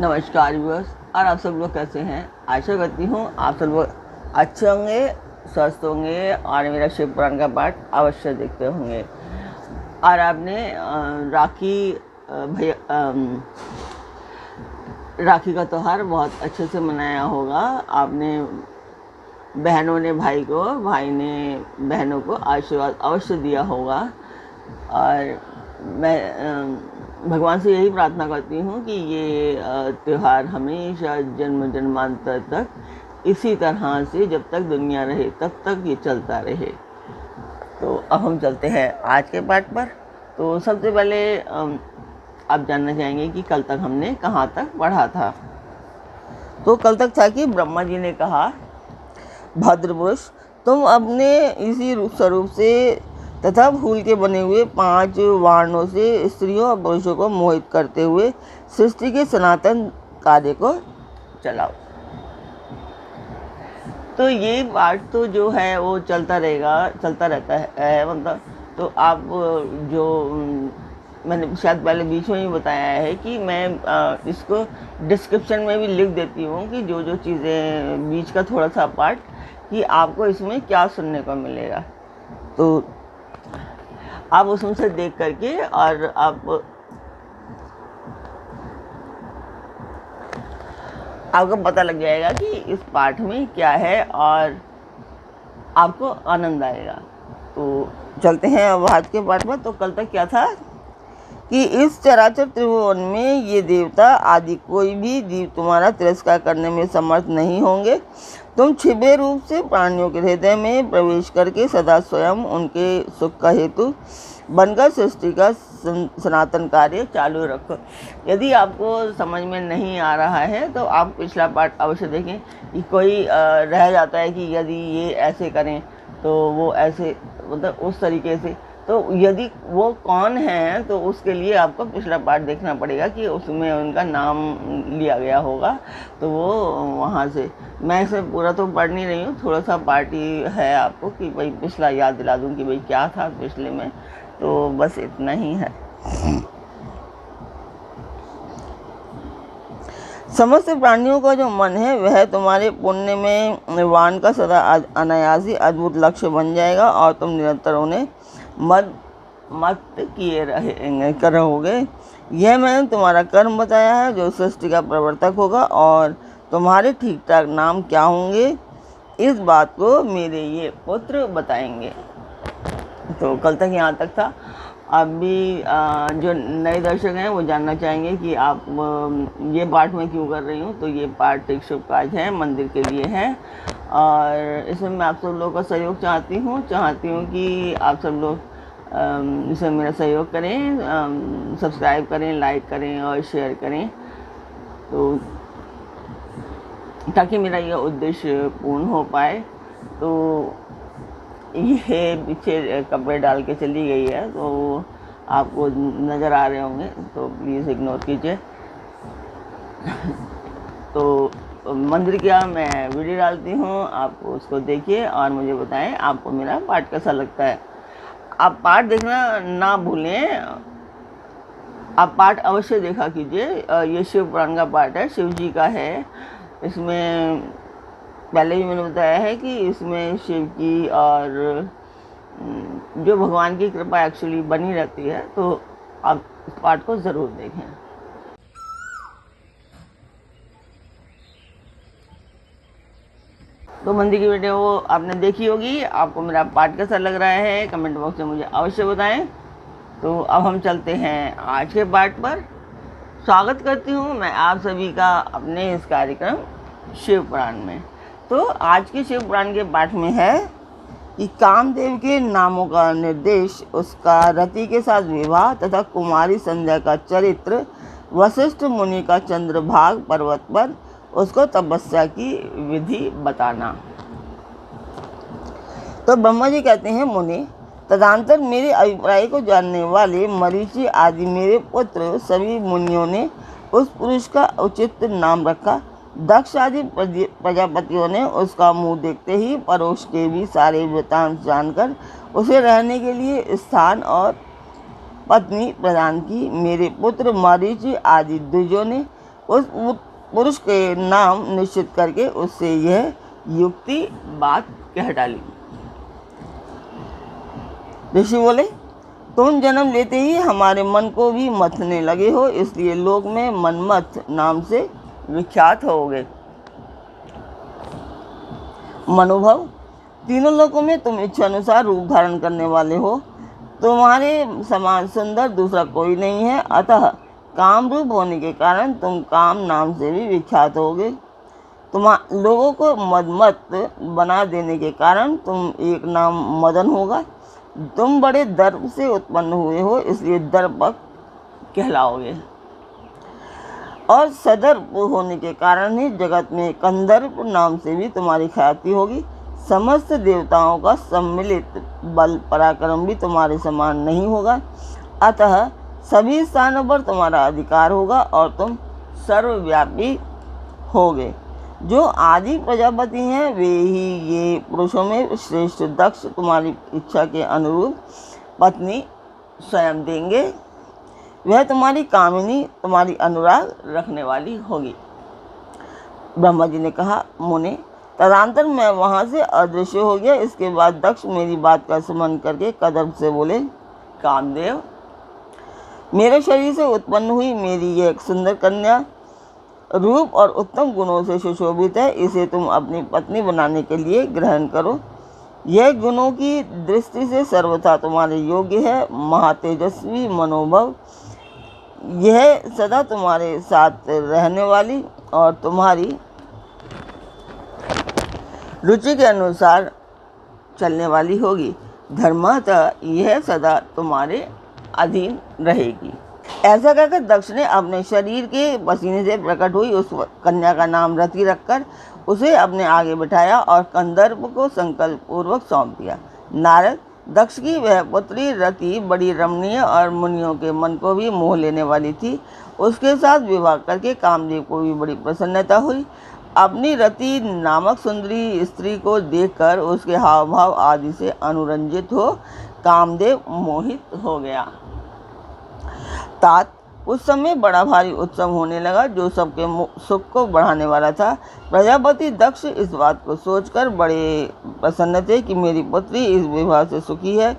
नमस्कार व्यूअर्स, और आप सब लोग कैसे हैं। आशा करती हूँ आप सब लोग अच्छे होंगे, स्वस्थ होंगे और मेरा शिव पुराण का पाठ अवश्य देखते होंगे। और आपने राखी का त्यौहार बहुत अच्छे से मनाया होगा। आपने बहनों ने भाई को, भाई ने बहनों को आशीर्वाद अवश्य दिया होगा। और मैं भगवान से यही प्रार्थना करती हूँ कि ये त्यौहार हमेशा जन्म जन्मांतर तक इसी तरह से, जब तक दुनिया रहे तब तक ये चलता रहे। तो अब हम चलते हैं आज के पाठ पर। तो सबसे पहले आप जानना चाहेंगे कि कल तक हमने कहाँ तक पढ़ा था। तो कल तक था कि ब्रह्मा जी ने कहा, भद्रपुरुष, तुम अपने इसी स्वरूप से तथा फूल के बने हुए 5 वाणों से स्त्रियों और पुरुषों को मोहित करते हुए सृष्टि के सनातन कार्य को चलाओ। तो ये पाठ तो जो है वो चलता रहता है मतलब। तो आप जो मैंने शायद पहले बीच में ही बताया है कि मैं इसको डिस्क्रिप्शन में भी लिख देती हूँ कि जो जो चीज़ें बीच का थोड़ा सा पार्ट, कि आपको इसमें क्या सुनने को मिलेगा। तो आप उसमें से देख करके और आपको पता लग जाएगा कि इस पाठ में क्या है और आपको आनंद आएगा। तो चलते हैं अब आज के पाठ में। तो कल तक क्या था कि इस चराचर त्रिभुवन में ये देवता आदि कोई भी जीव तुम्हारा तिरस्कार करने में समर्थ नहीं होंगे। तुम छिपे रूप से प्राणियों के हृदय में प्रवेश करके सदा स्वयं उनके सुख का हेतु बनकर सृष्टि का सनातन कार्य चालू रखो। यदि आपको समझ में नहीं आ रहा है तो आप पिछला पाठ अवश्य देखें। कि कोई रह जाता है कि यदि ये ऐसे करें तो वो ऐसे, मतलब उस तरीके से। तो यदि वो कौन है तो उसके लिए आपको पिछला पाठ देखना पड़ेगा कि उसमें उनका नाम लिया गया होगा। तो वो वहाँ से, मैं इसे पूरा तो पढ़ नहीं रही हूँ, थोड़ा सा पार्ट ही है आपको कि भाई पिछला याद दिला दूँ कि भाई क्या था पिछले में। तो बस इतना ही है। समस्त प्राणियों का जो मन है वह तुम्हारे पुण्य में निर्वाण का सदा अनायासी अद्भुत लक्ष्य बन जाएगा और तुम निरंतर उन्हें मत किए रहोगे। यह मैंने तुम्हारा कर्म बताया है जो सृष्टि का प्रवर्तक होगा। और तुम्हारे ठीक ठाक नाम क्या होंगे इस बात को मेरे ये पुत्र बताएंगे। तो कल तक यहाँ तक था। अभी जो नए दर्शक हैं वो जानना चाहेंगे कि आप ये पाठ मैं क्यों कर रही हूँ। तो ये पाठ एक शुभ कार्य है, मंदिर के लिए है। और इसमें मैं आप सब लोगों का सहयोग चाहती हूँ कि आप सब लोग इसमें मेरा सहयोग करें, सब्सक्राइब करें, लाइक करें और शेयर करें, तो ताकि मेरा यह उद्देश्य पूर्ण हो पाए। तो ये पीछे कपड़े डाल के चली गई है तो आपको नज़र आ रहे होंगे, तो प्लीज़ इग्नोर कीजिए। तो मंदिर क्या मैं वीडियो डालती हूँ, आप उसको देखिए और मुझे बताएं आपको मेरा पाठ कैसा लगता है। आप पाठ देखना ना भूलें, आप पाठ अवश्य देखा कीजिए। ये शिव पुराण का पाठ है, शिव जी का है। इसमें पहले भी मैंने बताया है कि इसमें शिव की और जो भगवान की कृपा एक्चुअली बनी रहती है। तो आप इस पाठ को ज़रूर देखें। तो मंदिर की वीडियो आपने देखी होगी। आपको मेरा पाठ कैसा लग रहा है कमेंट बॉक्स में मुझे अवश्य बताएं। तो अब हम चलते हैं आज के पाठ पर। स्वागत करती हूँ मैं आप सभी का अपने इस कार्यक्रम शिव पुराण में। तो आज के शिव पुराण के पाठ में है कि कामदेव के नामों का निर्देश, उसका रति के साथ विवाह तथा कुमारी संध्या का चरित्र, वशिष्ठ मुनि का चंद्रभाग पर्वत पर उसको तपस्या की विधि बताना। तो ब्रह्मा जी कहते हैं, मुनि, तदंतर मेरे अभिप्राय को जानने वाले मरीचि आदि मेरे पुत्र सभी मुनियों ने उस पुरुष का उचित नाम रखा। दक्ष आदि प्रजापतियों ने उसका मुंह देखते ही पड़ोस के भी सारे वृतांत जानकर उसे रहने के लिए स्थान और पत्नी प्रदान की। मेरे पुत्र मरीचि आदि द्विजों ने उस पुरुष के नाम निश्चित करके उससे यह युक्ति बात कह डाली। ऋषि बोले, तुम जन्म लेते ही हमारे मन को भी मथने लगे हो, इसलिए लोक में मनमथ नाम से विख्यात होगे। मनोभव, तीनों लोकों में तुम इच्छा अनुसार रूप धारण करने वाले हो। तुम्हारे समान सुंदर दूसरा कोई नहीं है, अतः काम रूप होने के कारण तुम काम नाम से भी विख्यात होगे। तुम लोगों को मदमत बना देने के कारण तुम एक नाम मदन होगा। तुम बड़े दर्प से उत्पन्न हुए हो, इसलिए दर्पक कहलाओगे। और सदर्प होने के कारण ही जगत में कंदर्प नाम से भी तुम्हारी ख्याति होगी। समस्त देवताओं का सम्मिलित बल पराक्रम भी तुम्हारे समान नहीं होगा, अतः सभी स्थानों पर तुम्हारा अधिकार होगा और तुम सर्वव्यापी होगे। जो आदि प्रजापति हैं वे ही ये पुरुषों में श्रेष्ठ दक्ष तुम्हारी इच्छा के अनुरूप पत्नी स्वयं देंगे। वह तुम्हारी कामिनी, तुम्हारी अनुराग रखने वाली होगी। ब्रह्मा जी ने कहा, मुने, तदंतर मैं वहाँ से अदृश्य हो गया। इसके बाद दक्ष मेरी बात का स्मरण करके कदर्प से बोले, कामदेव, मेरे शरीर से उत्पन्न हुई मेरी यह एक सुंदर कन्या रूप और उत्तम गुणों से सुशोभित है। इसे तुम अपनी पत्नी बनाने के लिए ग्रहण करो। यह गुणों की दृष्टि से सर्वथा तुम्हारे योग्य है। महातेजस्वी मनोभव, यह सदा तुम्हारे साथ रहने वाली और तुम्हारी रुचि के अनुसार चलने वाली होगी। धर्मतः यह सदा तुम्हारे अधीन रहेगी। ऐसा कहकर दक्ष ने अपने शरीर के पसीने से प्रकट हुई उस कन्या का नाम रति रखकर उसे अपने आगे बिठाया और कंदर्प को संकल्प पूर्वक सौंप दिया। नारद, दक्ष की वह पुत्री रति बड़ी रमणीय और मुनियों के मन को भी मोह लेने वाली थी। उसके साथ विवाह करके कामदेव को भी बड़ी प्रसन्नता हुई। अपनी रति नामक सुंदरी स्त्री को देखकर उसके हाव भाव आदि से अनुरंजित हो कामदेव मोहित हो गया। तात, उस समय बड़ा भारी उत्सव होने लगा जो सबके सुख को बढ़ाने वाला था। प्रजापति दक्ष इस बात को सोचकर बड़े प्रसन्न थे कि मेरी पुत्री इस विवाह से सुखी है।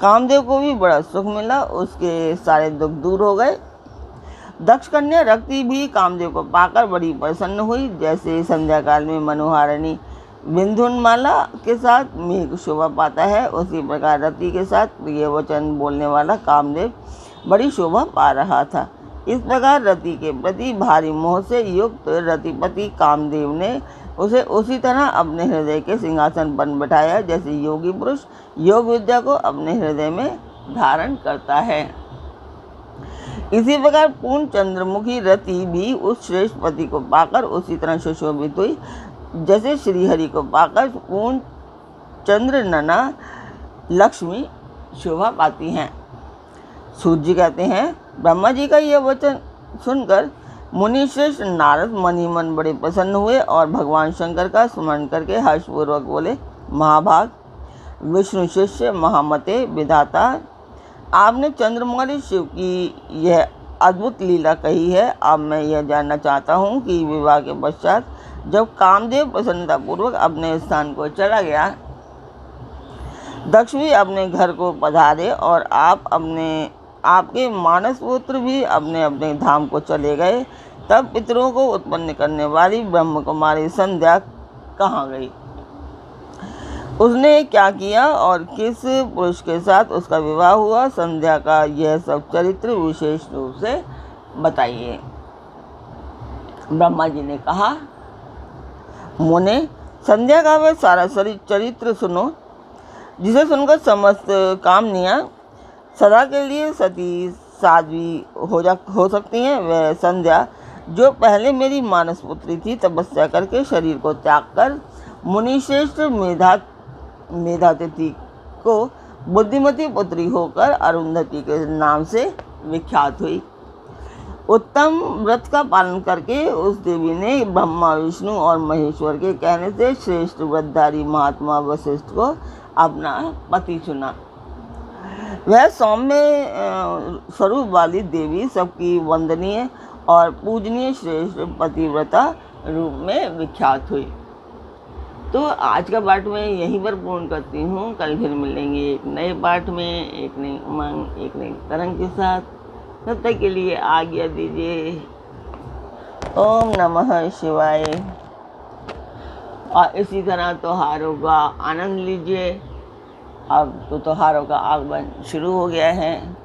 कामदेव को भी बड़ा सुख मिला, उसके सारे दुख दूर हो गए। दक्ष कन्या रति भी कामदेव को पाकर बड़ी प्रसन्न हुई। जैसे संध्या काल में मनोहारिणी बिंधुनमाला के साथ मेघ शोभा पाता है, उसी प्रकार रति के साथ प्रिय वचन बोलने वाला कामदेव बड़ी शोभा पा रहा था। इस प्रकार रति के प्रति भारी मोह से युक्त रतिपति कामदेव ने उसे उसी तरह अपने हृदय के सिंहासन पर बैठाया जैसे योगी पुरुष योग विद्या को अपने हृदय में धारण करता है। इसी प्रकार पूर्ण चंद्रमुखी रति भी उस श्रेष्ठ पति को पाकर उसी तरह सुशोभित हुई जैसे श्रीहरि को पाकर पूर्ण चंद्रनना लक्ष्मी शोभा पाती हैं। सूत जी कहते हैं, ब्रह्मा जी का यह वचन सुनकर मुनिश्रेष्ठ नारद मन ही मन बड़े प्रसन्न हुए और भगवान शंकर का स्मरण करके हर्षपूर्वक बोले, महाभाग, विष्णु शिष्य, महामते, विधाता, आपने चंद्रमौली शिव की यह अद्भुत लीला कही है। अब मैं यह जानना चाहता हूँ कि विवाह के पश्चात जब कामदेव प्रसन्नतापूर्वक अपने स्थान को चला गया, दक्ष भी अपने घर को पधारे और आपके मानस पुत्र भी अपने अपने धाम को चले गए, तब पितरों को उत्पन्न करने वाली ब्रह्म कुमारी संध्या कहाँ गई? उसने क्या किया और किस पुरुष के साथ उसका विवाह हुआ? संध्या का यह सब चरित्र विशेष रूप से बताइए। ब्रह्मा जी ने कहा, मुने, संध्या का वह सारा चरित्र सुनो जिसे सुनकर समस्त कामनियाँ सदा के लिए सती साध्वी हो सकती हैं। वह संध्या जो पहले मेरी मानस पुत्री थी, तपस्या करके शरीर को त्याग कर मुनिश्रेष्ठ मेधातिथि को बुद्धिमती पुत्री होकर अरुंधति के नाम से विख्यात हुई। उत्तम व्रत का पालन करके उस देवी ने ब्रह्मा, विष्णु और महेश्वर के कहने से श्रेष्ठ व्रतधारी महात्मा वशिष्ठ को अपना पति चुना। वह सौम्य स्वरूप वाली देवी सबकी वंदनीय और पूजनीय श्रेष्ठ पतिव्रता रूप में विख्यात हुई। तो आज का पाठ मैं यहीं पर पूर्ण करती हूँ। कल फिर मिलेंगे एक नए पाठ में, एक नई उमंग, एक नई तरंग के साथ। तब तक के लिए आज्ञा दीजिए। ओम नमः शिवाय। और इसी तरह त्योहारों का आनंद लीजिए। अब तो त्योहारों का आगमन शुरू हो गया है।